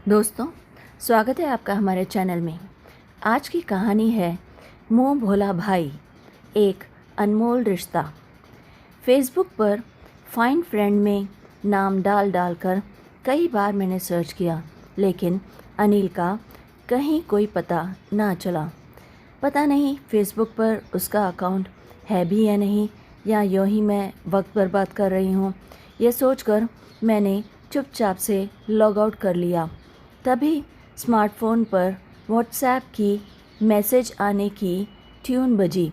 दोस्तों, स्वागत है आपका हमारे चैनल में। आज की कहानी है मुँह भोला भाई, एक अनमोल रिश्ता। फेसबुक पर फाइंड फ्रेंड में नाम डाल कर कई बार मैंने सर्च किया, लेकिन अनिल का कहीं कोई पता ना चला। पता नहीं फेसबुक पर उसका अकाउंट है भी या नहीं, या यूँ ही मैं वक्त बर्बाद कर रही हूँ। यह सोचकर मैंने चुपचाप से लॉग आउट कर लिया। तभी स्मार्टफ़ोन पर व्हाट्सएप की मैसेज आने की ट्यून बजी।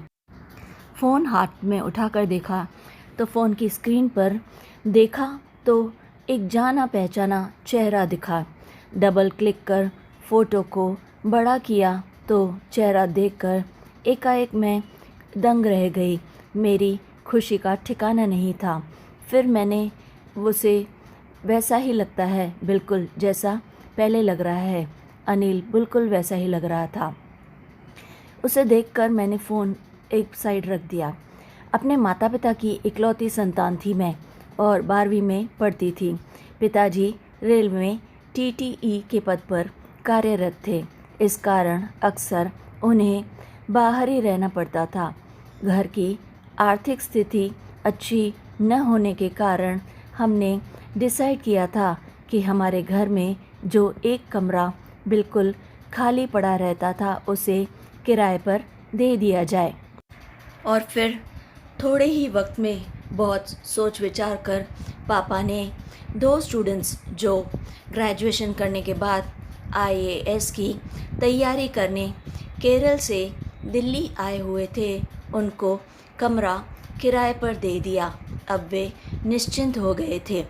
फ़ोन हाथ में उठाकर देखा तो फ़ोन की स्क्रीन पर देखा तो एक जाना पहचाना चेहरा दिखा। डबल क्लिक कर फ़ोटो को बड़ा किया तो चेहरा देखकर एकाएक मैं दंग रह गई। मेरी खुशी का ठिकाना नहीं था। फिर मैंने उसे वैसा ही लगता है बिल्कुल जैसा पहले लग रहा है। अनिल बिल्कुल वैसा ही लग रहा था। उसे देखकर मैंने फ़ोन एक साइड रख दिया। अपने माता पिता की इकलौती संतान थी मैं, और 12वीं में पढ़ती थी। पिताजी रेलवे में टीटीई के पद पर कार्यरत थे। इस कारण अक्सर उन्हें बाहर ही रहना पड़ता था। घर की आर्थिक स्थिति अच्छी न होने के कारण हमने डिसाइड किया था कि हमारे घर में जो एक कमरा बिल्कुल खाली पड़ा रहता था उसे किराए पर दे दिया जाए। और फिर थोड़े ही वक्त में बहुत सोच विचार कर पापा ने 2 स्टूडेंट्स जो ग्रेजुएशन करने के बाद आईएएस की तैयारी करने केरल से दिल्ली आए हुए थे, उनको कमरा किराए पर दे दिया। अब वे निश्चिंत हो गए थे।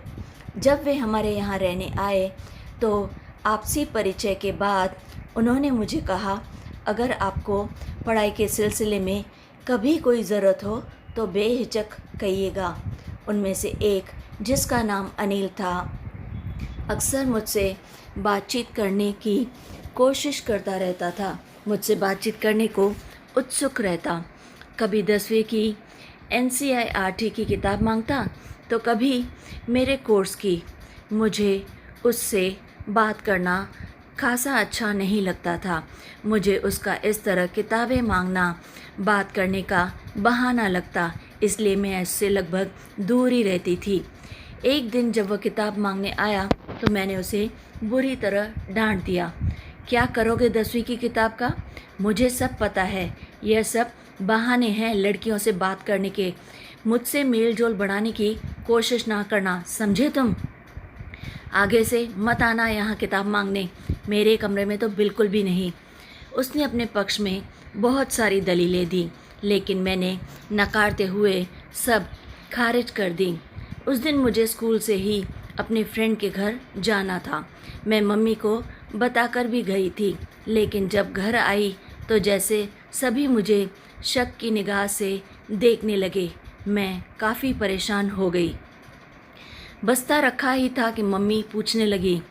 जब वे हमारे यहाँ रहने आए तो आपसी परिचय के बाद उन्होंने मुझे कहा, अगर आपको पढ़ाई के सिलसिले में कभी कोई ज़रूरत हो तो बेहिचक कहिएगा। उनमें से एक, जिसका नाम अनिल था, अक्सर मुझसे बातचीत करने की कोशिश करता रहता था। मुझसे बातचीत करने को उत्सुक रहता। कभी 10वीं की एनसीईआरटी की किताब मांगता तो कभी मेरे कोर्स की। मुझे उससे बात करना खासा अच्छा नहीं लगता था। मुझे उसका इस तरह किताबें मांगना बात करने का बहाना लगता, इसलिए मैं इससे लगभग दूर ही रहती थी। एक दिन जब वह किताब मांगने आया तो मैंने उसे बुरी तरह डांट दिया। क्या करोगे 10वीं की किताब का? मुझे सब पता है। यह सब बहाने हैं लड़कियों से बात करने के। मुझसे मेल जोल बढ़ाने की कोशिश ना करना, समझे तुम? आगे से मत आना यहाँ किताब मांगने, मेरे कमरे में तो बिल्कुल भी नहीं। उसने अपने पक्ष में बहुत सारी दलीलें दी, लेकिन मैंने नकारते हुए सब खारिज कर दी। उस दिन मुझे स्कूल से ही अपने फ्रेंड के घर जाना था। मैं मम्मी को बताकर भी गई थी, लेकिन जब घर आई तो जैसे सभी मुझे शक की निगाह से देखने लगे। मैं काफ़ी परेशान हो गई। बस्ता रखा ही था कि मम्मी पूछने लगी,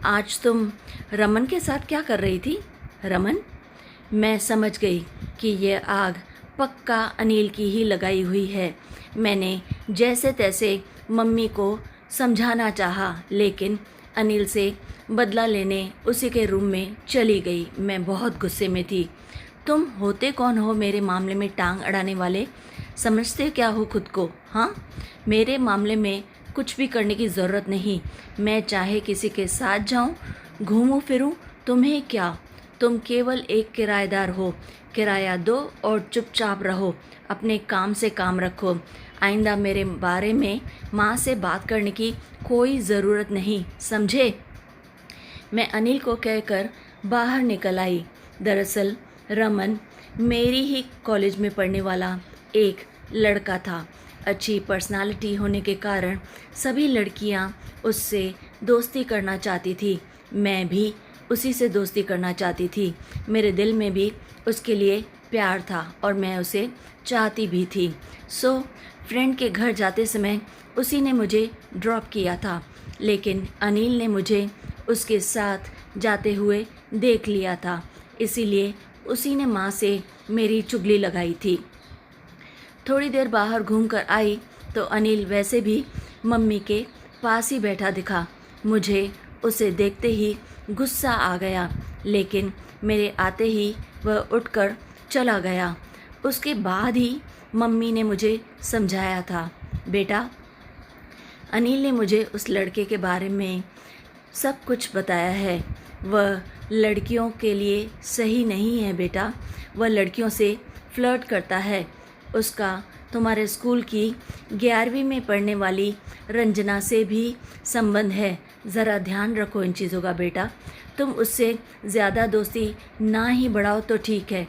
आज तुम रमन के साथ क्या कर रही थी? रमन? मैं समझ गई कि यह आग पक्का अनिल की ही लगाई हुई है। मैंने जैसे तैसे मम्मी को समझाना चाहा, लेकिन अनिल से बदला लेने उसी के रूम में चली गई। मैं बहुत गुस्से में थी। तुम होते कौन हो मेरे मामले में टांग अड़ाने वाले? समझते क्या हो खुद को? हाँ, मेरे मामले में कुछ भी करने की ज़रूरत नहीं। मैं चाहे किसी के साथ जाऊं, घूमूं फिरूं, तुम्हें क्या? तुम केवल एक किराएदार हो। किराया दो और चुपचाप रहो। अपने काम से काम रखो। आइंदा मेरे बारे में माँ से बात करने की कोई ज़रूरत नहीं, समझे? मैं अनिल को कहकर बाहर निकल आई। दरअसल रमन मेरी ही कॉलेज में पढ़ने वाला एक लड़का था। अच्छी पर्सनालिटी होने के कारण सभी लड़कियां उससे दोस्ती करना चाहती थी। मैं भी उसी से दोस्ती करना चाहती थी। मेरे दिल में भी उसके लिए प्यार था और मैं उसे चाहती भी थी। फ्रेंड के घर जाते समय उसी ने मुझे ड्रॉप किया था, लेकिन अनिल ने मुझे उसके साथ जाते हुए देख लिया था, इसीलिए उसी ने माँ से मेरी चुगली लगाई थी। थोड़ी देर बाहर घूमकर आई तो अनिल वैसे भी मम्मी के पास ही बैठा दिखा। मुझे उसे देखते ही गुस्सा आ गया, लेकिन मेरे आते ही वह उठकर चला गया। उसके बाद ही मम्मी ने मुझे समझाया था, बेटा अनिल ने मुझे उस लड़के के बारे में सब कुछ बताया है। वह लड़कियों के लिए सही नहीं है बेटा, वह लड़कियों से फ्लर्ट करता है। उसका तुम्हारे स्कूल की 11वीं में पढ़ने वाली रंजना से भी संबंध है। ज़रा ध्यान रखो इन चीज़ों का बेटा। तुम उससे ज़्यादा दोस्ती ना ही बढ़ाओ तो ठीक है।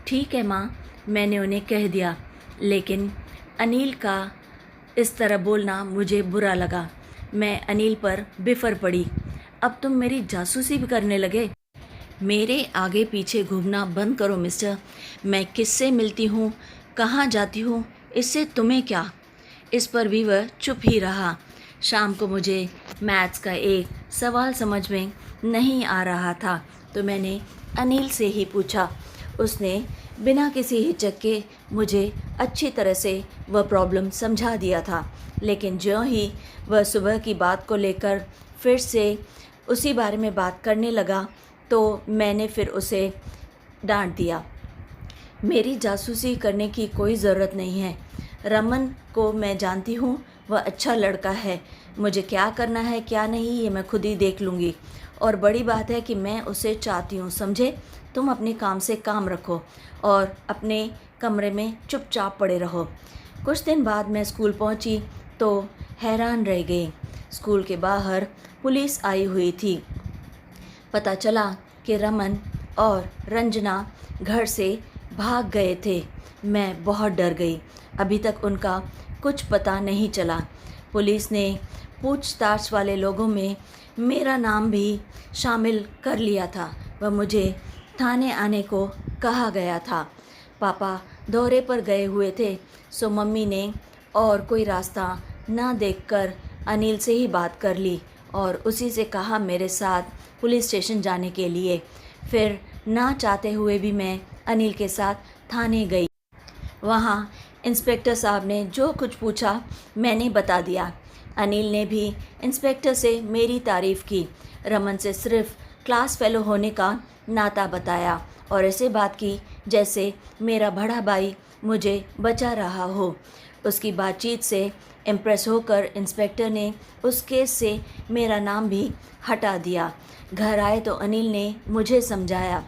ठीक है माँ, मैंने उन्हें कह दिया, लेकिन अनिल का इस तरह बोलना मुझे बुरा लगा। मैं अनिल पर बिफर पड़ी। अब तुम मेरी जासूसी भी करने लगे। मेरे आगे पीछे घूमना बंद करो मिस्टर। मैं किससे मिलती हूँ, कहाँ जाती हूँ, इससे तुम्हें क्या। इस पर भी वह चुप ही रहा। शाम को मुझे मैथ्स का एक सवाल समझ में नहीं आ रहा था तो मैंने अनिल से ही पूछा। उसने बिना किसी हिचक के मुझे अच्छी तरह से वह प्रॉब्लम समझा दिया था। लेकिन ज्यों ही वह सुबह की बात को लेकर फिर से उसी बारे में बात करने लगा तो मैंने फिर उसे डांट दिया। मेरी जासूसी करने की कोई ज़रूरत नहीं है। रमन को मैं जानती हूँ, वह अच्छा लड़का है। मुझे क्या करना है क्या नहीं ये मैं खुद ही देख लूँगी। और बड़ी बात है कि मैं उसे चाहती हूँ, समझे। तुम अपने काम से काम रखो और अपने कमरे में चुपचाप पड़े रहो। कुछ दिन बाद मैं स्कूल पहुँची तो हैरान रह गई। स्कूल के बाहर पुलिस आई हुई थी। पता चला कि रमन और रंजना घर से भाग गए थे। मैं बहुत डर गई। अभी तक उनका कुछ पता नहीं चला। पुलिस ने पूछताछ वाले लोगों में मेरा नाम भी शामिल कर लिया था। वह मुझे थाने आने को कहा गया था। पापा दौरे पर गए हुए थे, सो मम्मी ने और कोई रास्ता ना देखकर अनिल से ही बात कर ली और उसी से कहा मेरे साथ पुलिस स्टेशन जाने के लिए। फिर ना चाहते हुए भी मैं अनिल के साथ थाने गई। वहाँ इंस्पेक्टर साहब ने जो कुछ पूछा मैंने बता दिया। अनिल ने भी इंस्पेक्टर से मेरी तारीफ़ की। रमन से सिर्फ क्लास फेलो होने का नाता बताया और ऐसे बात की जैसे मेरा बड़ा भाई मुझे बचा रहा हो। उसकी बातचीत से इम्प्रेस होकर इंस्पेक्टर ने उस केस से मेरा नाम भी हटा दिया। घर आए तो अनिल ने मुझे समझाया,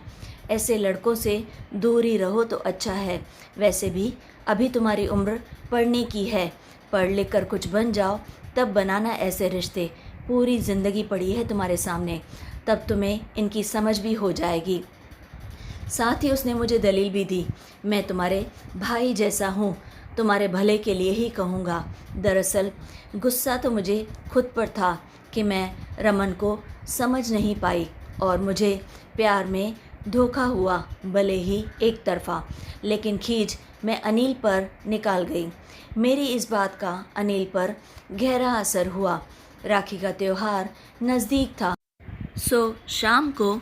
ऐसे लड़कों से दूर ही रहो तो अच्छा है। वैसे भी अभी तुम्हारी उम्र पढ़ने की है, पढ़ लिख कर कुछ बन जाओ तब बनाना ऐसे रिश्ते। पूरी ज़िंदगी पड़ी है तुम्हारे सामने, तब तुम्हें इनकी समझ भी हो जाएगी। साथ ही उसने मुझे दलील भी दी, मैं तुम्हारे भाई जैसा हूँ, तुम्हारे भले के लिए ही कहूँगा। दरअसल गुस्सा तो मुझे खुद पर था कि मैं रमन को समझ नहीं पाई और मुझे प्यार में धोखा हुआ, भले ही एक तरफा। लेकिन खींच मैं अनिल पर निकाल गई। मेरी इस बात का अनिल पर गहरा असर हुआ। राखी का त्यौहार नज़दीक था, सो शाम को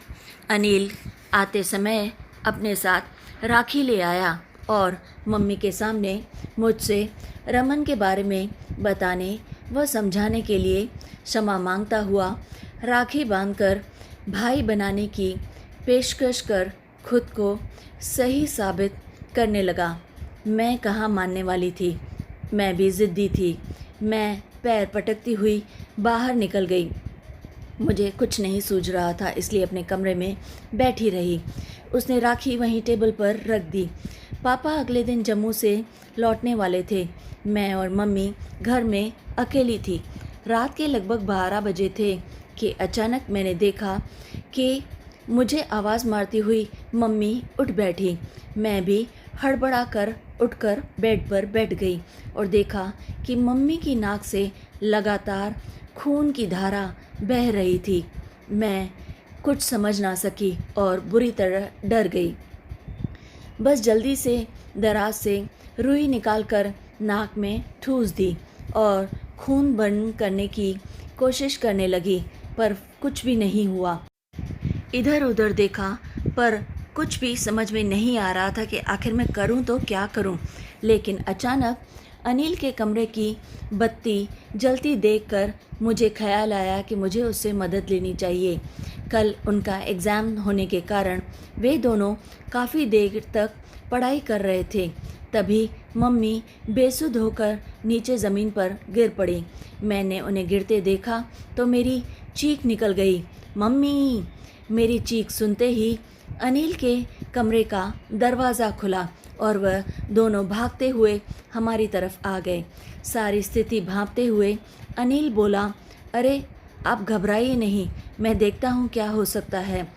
अनिल आते समय अपने साथ राखी ले आया और मम्मी के सामने मुझसे रमन के बारे में बताने व समझाने के लिए क्षमा मांगता हुआ राखी बांधकर भाई बनाने की पेशकश कर खुद को सही साबित करने लगा। मैं कहाँ मानने वाली थी, मैं भी ज़िद्दी थी। मैं पैर पटकती हुई बाहर निकल गई। मुझे कुछ नहीं सूझ रहा था, इसलिए अपने कमरे में बैठी रही। उसने राखी वहीं टेबल पर रख दी। पापा अगले दिन जम्मू से लौटने वाले थे। मैं और मम्मी घर में अकेली थी। रात के लगभग 12 बजे थे कि अचानक मैंने देखा कि मुझे आवाज़ मारती हुई मम्मी उठ बैठी। मैं भी हड़बड़ा कर उठकर बेड पर बैठ गई और देखा कि मम्मी की नाक से लगातार खून की धारा बह रही थी। मैं कुछ समझ ना सकी और बुरी तरह डर गई। बस जल्दी से दराज से रुई निकालकर नाक में ठूस दी और खून बंद करने की कोशिश करने लगी, पर कुछ भी नहीं हुआ। इधर उधर देखा पर कुछ भी समझ में नहीं आ रहा था कि आखिर मैं करूं तो क्या करूं। लेकिन अचानक अनिल के कमरे की बत्ती जलती देखकर मुझे ख्याल आया कि मुझे उससे मदद लेनी चाहिए। कल उनका एग्ज़ाम होने के कारण वे दोनों काफ़ी देर तक पढ़ाई कर रहे थे। तभी मम्मी बेसुध होकर नीचे ज़मीन पर गिर पड़ी। मैंने उन्हें गिरते देखा तो मेरी चीख निकल गई, मम्मी! मेरी चीख सुनते ही अनिल के कमरे का दरवाज़ा खुला और वह दोनों भागते हुए हमारी तरफ आ गए। सारी स्थिति भांपते हुए अनिल बोला, अरे आप घबराइए नहीं, मैं देखता हूँ क्या हो सकता है।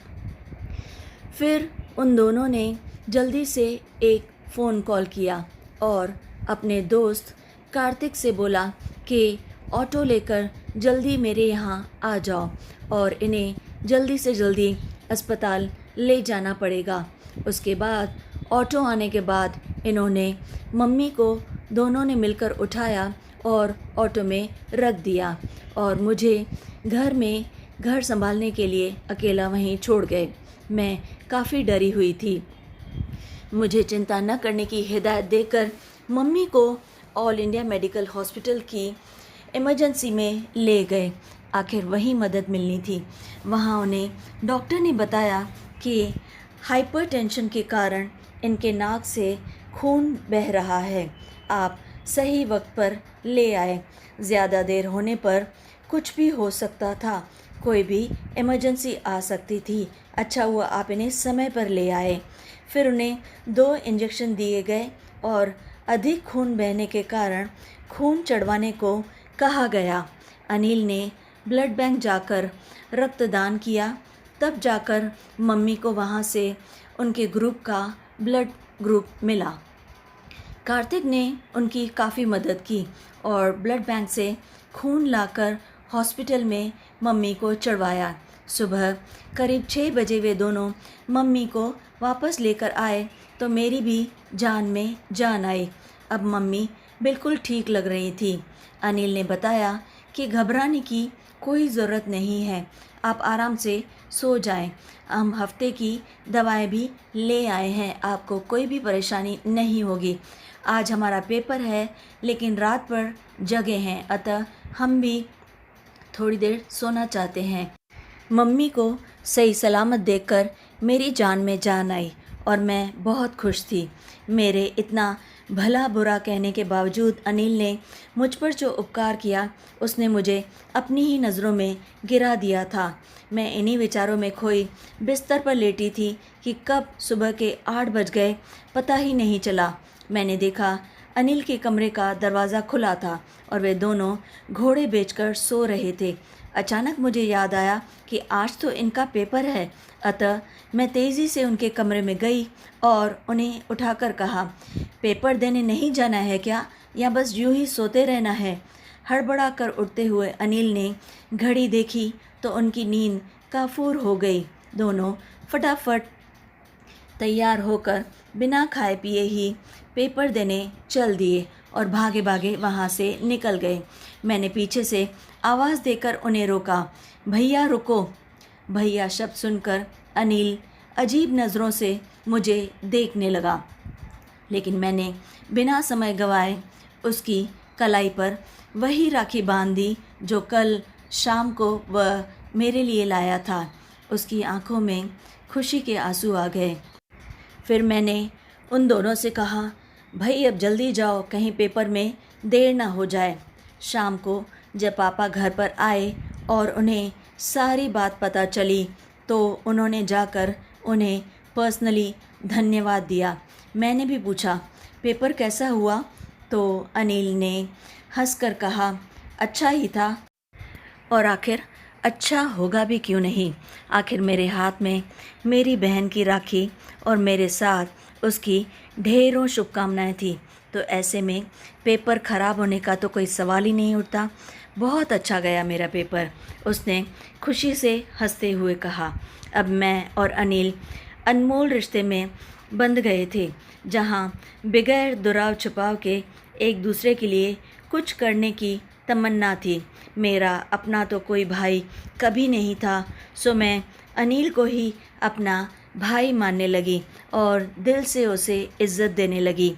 फिर उन दोनों ने जल्दी से एक फ़ोन कॉल किया और अपने दोस्त कार्तिक से बोला कि ऑटो लेकर जल्दी मेरे यहाँ आ जाओ और इन्हें जल्दी से जल्दी अस्पताल ले जाना पड़ेगा। उसके बाद ऑटो आने के बाद इन्होंने मम्मी को दोनों ने मिलकर उठाया और ऑटो में रख दिया और मुझे घर संभालने के लिए अकेला वहीं छोड़ गए। मैं काफ़ी डरी हुई थी। मुझे चिंता न करने की हिदायत देकर मम्मी को ऑल इंडिया मेडिकल हॉस्पिटल की इमरजेंसी में ले गए। आखिर वहीं मदद मिलनी थी। वहाँ उन्हें डॉक्टर ने बताया कि हाइपरटेंशन के कारण इनके नाक से खून बह रहा है। आप सही वक्त पर ले आए। ज़्यादा देर होने पर कुछ भी हो सकता था, कोई भी इमरजेंसी आ सकती थी। अच्छा हुआ आप इन्हें समय पर ले आए। फिर उन्हें 2 इंजेक्शन दिए गए और अधिक खून बहने के कारण खून चढ़वाने को कहा गया। अनिल ने ब्लड बैंक जाकर रक्तदान किया। तब जाकर मम्मी को वहाँ से उनके ग्रुप का ब्लड ग्रुप मिला। कार्तिक ने उनकी काफ़ी मदद की और ब्लड बैंक से खून लाकर हॉस्पिटल में मम्मी को चढ़वाया। सुबह करीब 6 बजे वे दोनों मम्मी को वापस लेकर आए तो मेरी भी जान में जान आई। अब मम्मी बिल्कुल ठीक लग रही थी। अनिल ने बताया कि घबराने की कोई ज़रूरत नहीं है, आप आराम से सो जाएं। हम हफ्ते की दवाएं भी ले आए हैं, आपको कोई भी परेशानी नहीं होगी। आज हमारा पेपर है लेकिन रात पर जगे हैं, अतः हम भी थोड़ी देर सोना चाहते हैं। मम्मी को सही सलामत देखकर मेरी जान में जान आई और मैं बहुत खुश थी। मेरे इतना भला बुरा कहने के बावजूद अनिल ने मुझ पर जो उपकार किया उसने मुझे अपनी ही नज़रों में गिरा दिया था। मैं इन्हीं विचारों में खोई बिस्तर पर लेटी थी कि कब सुबह के 8 बज गए पता ही नहीं चला। मैंने देखा अनिल के कमरे का दरवाज़ा खुला था और वे दोनों घोड़े बेचकर सो रहे थे। अचानक मुझे याद आया कि आज तो इनका पेपर है, अतः मैं तेज़ी से उनके कमरे में गई और उन्हें उठाकर कहा, पेपर देने नहीं जाना है क्या, या बस यूं ही सोते रहना है? हड़बड़ा कर उठते हुए अनिल ने घड़ी देखी तो उनकी नींद काफूर हो गई। दोनों फटाफट तैयार होकर बिना खाए पिए ही पेपर देने चल दिए और भागे भागे वहाँ से निकल गए। मैंने पीछे से आवाज़ देकर उन्हें रोका, भैया रुको। भैया शब्द सुनकर अनिल अजीब नज़रों से मुझे देखने लगा, लेकिन मैंने बिना समय गंवाए उसकी कलाई पर वही राखी बांध दी जो कल शाम को वह मेरे लिए लाया था। उसकी आंखों में खुशी के आंसू आ गए। फिर मैंने उन दोनों से कहा, भाई अब जल्दी जाओ, कहीं पेपर में देर ना हो जाए। शाम को जब पापा घर पर आए और उन्हें सारी बात पता चली तो उन्होंने जाकर उन्हें पर्सनली धन्यवाद दिया। मैंने भी पूछा, पेपर कैसा हुआ? तो अनिल ने हंसकर कहा, अच्छा ही था। और आखिर अच्छा होगा भी क्यों नहीं, आखिर मेरे हाथ में मेरी बहन की राखी और मेरे साथ उसकी ढेरों शुभकामनाएं थी। तो ऐसे में पेपर ख़राब होने का तो कोई सवाल ही नहीं उठता। बहुत अच्छा गया मेरा पेपर, उसने खुशी से हंसते हुए कहा। अब मैं और अनिल अनमोल रिश्ते में बंध गए थे, जहाँ बगैर दुराव छुपाव के एक दूसरे के लिए कुछ करने की तमन्ना थी। मेरा अपना तो कोई भाई कभी नहीं था, सो मैं अनिल को ही अपना भाई मानने लगी और दिल से उसे इज़्ज़त देने लगी।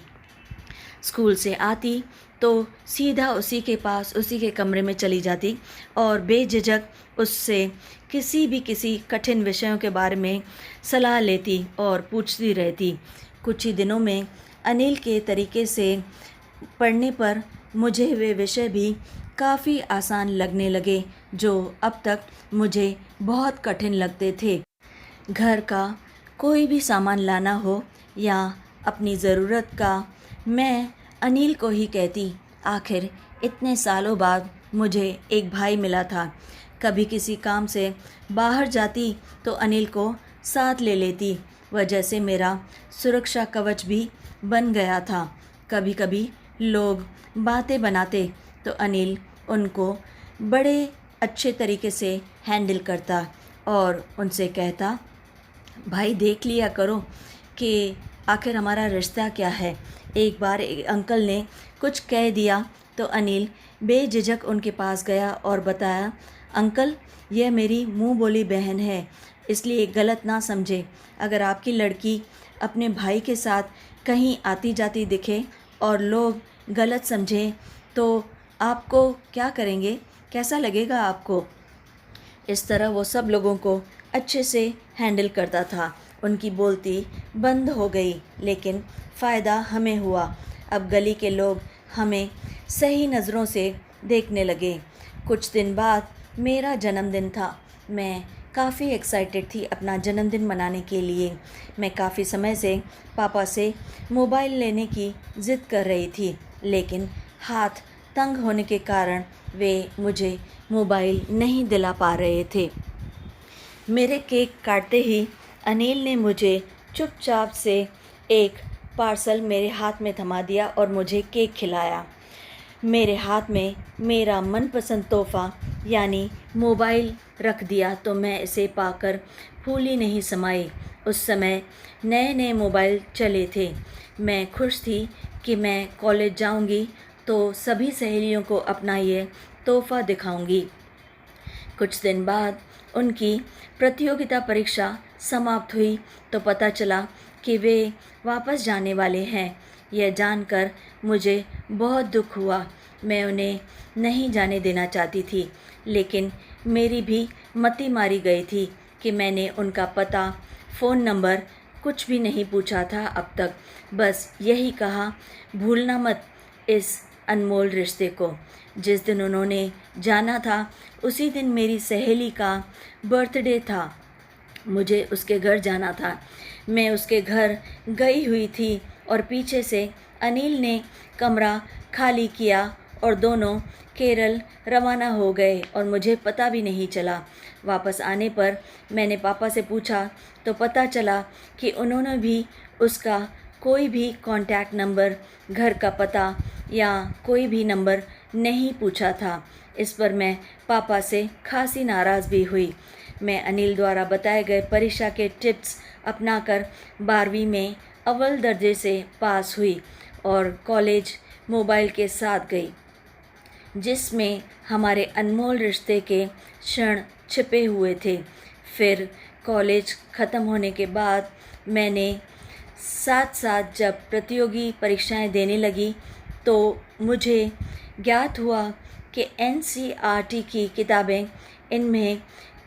स्कूल से आती तो सीधा उसी के पास, उसी के कमरे में चली जाती और बेझिझक उससे किसी कठिन विषयों के बारे में सलाह लेती और पूछती रहती। कुछ ही दिनों में अनिल के तरीके से पढ़ने पर मुझे वे विषय भी काफ़ी आसान लगने लगे, जो अब तक मुझे बहुत कठिन लगते थे। घर का कोई भी सामान लाना हो या अपनी ज़रूरत का, मैं अनिल को ही कहती। आखिर इतने सालों बाद मुझे एक भाई मिला था। कभी किसी काम से बाहर जाती तो अनिल को साथ ले लेती। वह जैसे मेरा सुरक्षा कवच भी बन गया था। कभी कभी लोग बातें बनाते तो अनिल उनको बड़े अच्छे तरीके से हैंडल करता और उनसे कहता, भाई देख लिया करो कि आखिर हमारा रिश्ता क्या है। एक बार एक अंकल ने कुछ कह दिया तो अनिल बेझिझक उनके पास गया और बताया, अंकल यह मेरी मुंह बोली बहन है, इसलिए गलत ना समझे। अगर आपकी लड़की अपने भाई के साथ कहीं आती जाती दिखे और लोग गलत समझें तो आपको क्या करेंगे, कैसा लगेगा आपको? इस तरह वो सब लोगों को अच्छे से हैंडल करता था। उनकी बोलती बंद हो गई, लेकिन फ़ायदा हमें हुआ। अब गली के लोग हमें सही नज़रों से देखने लगे। कुछ दिन बाद मेरा जन्मदिन था। मैं काफ़ी एक्साइटेड थी अपना जन्मदिन मनाने के लिए। मैं काफ़ी समय से पापा से मोबाइल लेने की ज़िद कर रही थी, लेकिन हाथ तंग होने के कारण वे मुझे मोबाइल नहीं दिला पा रहे थे। मेरे केक काटते ही अनिल ने मुझे चुपचाप से एक पार्सल मेरे हाथ में थमा दिया और मुझे केक खिलाया। मेरे हाथ में मेरा मनपसंद तोहफ़ा यानी मोबाइल रख दिया तो मैं इसे पाकर फूली नहीं समाई। उस समय नए नए मोबाइल चले थे। मैं खुश थी कि मैं कॉलेज जाऊंगी तो सभी सहेलियों को अपना ये तोहफ़ा दिखाऊंगी। कुछ दिन बाद उनकी प्रतियोगिता परीक्षा समाप्त हुई तो पता चला कि वे वापस जाने वाले हैं। यह जानकर मुझे बहुत दुख हुआ। मैं उन्हें नहीं जाने देना चाहती थी, लेकिन मेरी भी मति मारी गई थी कि मैंने उनका पता, फ़ोन नंबर कुछ भी नहीं पूछा था अब तक। बस यही कहा, भूलना मत इस अनमोल रिश्ते को। जिस दिन उन्होंने जाना था उसी दिन मेरी सहेली का बर्थडे था। मुझे उसके घर जाना था। मैं उसके घर गई हुई थी और पीछे से अनिल ने कमरा खाली किया और दोनों केरल रवाना हो गए और मुझे पता भी नहीं चला। वापस आने पर मैंने पापा से पूछा तो पता चला कि उन्होंने भी उसका कोई भी कॉन्टैक्ट नंबर, घर का पता या कोई भी नंबर नहीं पूछा था। इस पर मैं पापा से खासी नाराज़ भी हुई। मैं अनिल द्वारा बताए गए परीक्षा के टिप्स अपनाकर 12वीं में अव्वल दर्जे से पास हुई और कॉलेज मोबाइल के साथ गई, जिसमें हमारे अनमोल रिश्ते के क्षण छिपे हुए थे। फिर कॉलेज ख़त्म होने के बाद मैंने साथ साथ जब प्रतियोगी परीक्षाएं देने लगी तो मुझे ज्ञात हुआ कि NCERT की किताबें इनमें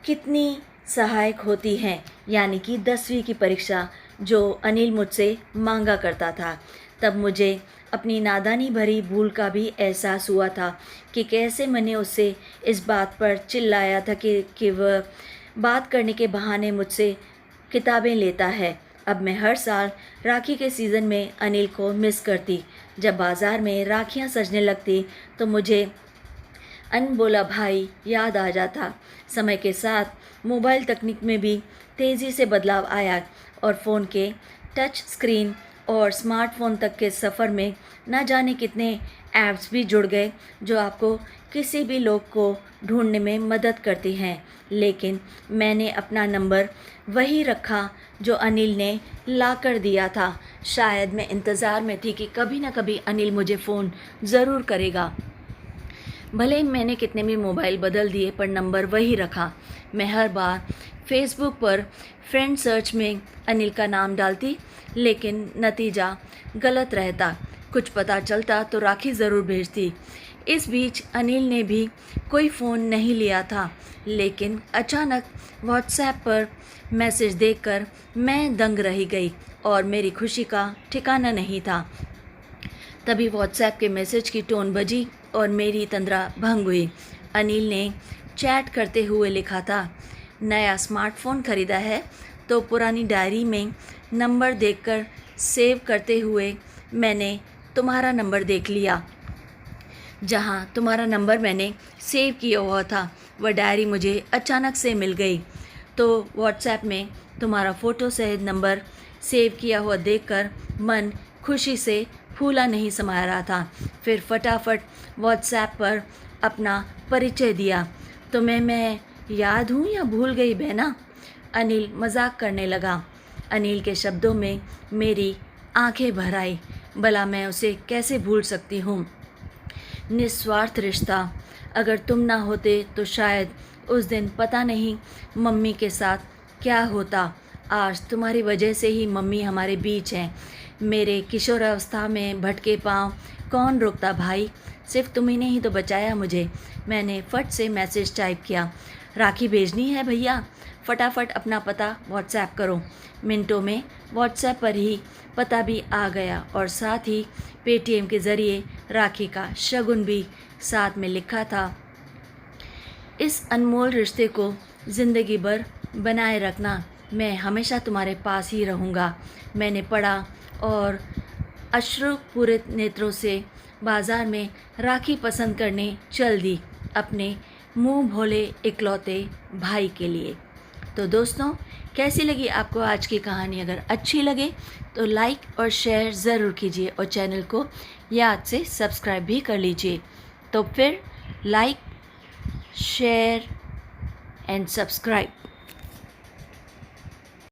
कितनी सहायक होती हैं, यानी कि 10वीं की परीक्षा जो अनिल मुझसे मांगा करता था। तब मुझे अपनी नादानी भरी भूल का भी एहसास हुआ था कि कैसे मैंने उससे इस बात पर चिल्लाया था कि वह बात करने के बहाने मुझसे किताबें लेता है। अब मैं हर साल राखी के सीज़न में अनिल को मिस करती। जब बाज़ार में राखियाँ सजने लगती तो मुझे अनबोला भाई याद आ जाता। समय के साथ मोबाइल तकनीक में भी तेज़ी से बदलाव आया और फ़ोन के टच स्क्रीन और स्मार्टफ़ोन तक के सफ़र में न जाने कितने ऐप्स भी जुड़ गए जो आपको किसी भी लोग को ढूंढने में मदद करती हैं। लेकिन मैंने अपना नंबर वही रखा जो अनिल ने ला कर दिया था। शायद मैं इंतज़ार में थी कि कभी ना कभी अनिल मुझे फ़ोन ज़रूर करेगा। भले ही मैंने कितने भी मोबाइल बदल दिए पर नंबर वही रखा। मैं हर बार फेसबुक पर फ्रेंड सर्च में अनिल का नाम डालती, लेकिन नतीजा गलत रहता। कुछ पता चलता तो राखी ज़रूर भेजती। इस बीच अनिल ने भी कोई फ़ोन नहीं लिया था, लेकिन अचानक व्हाट्सएप पर मैसेज देखकर मैं दंग रह गई और मेरी खुशी का ठिकाना नहीं था। तभी व्हाट्सएप के मैसेज की टोन बजी और मेरी तंद्रा भंग हुई। अनिल ने चैट करते हुए लिखा था, नया स्मार्टफ़ोन ख़रीदा है तो पुरानी डायरी में नंबर देखकर सेव करते हुए मैंने तुम्हारा नंबर देख लिया। जहाँ तुम्हारा नंबर मैंने सेव किया हुआ था वह डायरी मुझे अचानक से मिल गई, तो व्हाट्सएप में तुम्हारा फ़ोटो सहित नंबर सेव किया हुआ देखकर मन खुशी से फूला नहीं समा रहा था। फिर फटाफट व्हाट्सएप पर अपना परिचय दिया। तुम्हें मैं याद हूँ या भूल गई बहना? अनिल मजाक करने लगा। अनिल के शब्दों में मेरी आंखें भर आई। भला मैं उसे कैसे भूल सकती हूँ? निस्वार्थ रिश्ता। अगर तुम ना होते तो शायद उस दिन पता नहीं मम्मी के साथ क्या होता। आज तुम्हारी वजह से ही मम्मी हमारे बीच हैं। मेरे किशोरावस्था में भटके पाँव कौन रोकता भाई? सिर्फ तुम्ही ने ही तो बचाया मुझे। मैंने फट से मैसेज टाइप किया, राखी भेजनी है भैया, फटाफट अपना पता व्हाट्सएप करो। मिनटों में व्हाट्सएप पर ही पता भी आ गया और साथ ही पेटीएम के ज़रिए राखी का शगुन भी साथ में लिखा था। इस अनमोल रिश्ते को ज़िंदगी भर बनाए रखना, मैं हमेशा तुम्हारे पास ही रहूँगा। मैंने पढ़ा और अश्रुपूरित नेत्रों से बाज़ार में राखी पसंद करने चल दी अपने मुँह भोले इकलौते भाई के लिए। तो दोस्तों, कैसी लगी आपको आज की कहानी? अगर अच्छी लगे तो लाइक और शेयर ज़रूर कीजिए और चैनल को याद से सब्सक्राइब भी कर लीजिए। तो फिर लाइक, शेयर एंड सब्सक्राइब।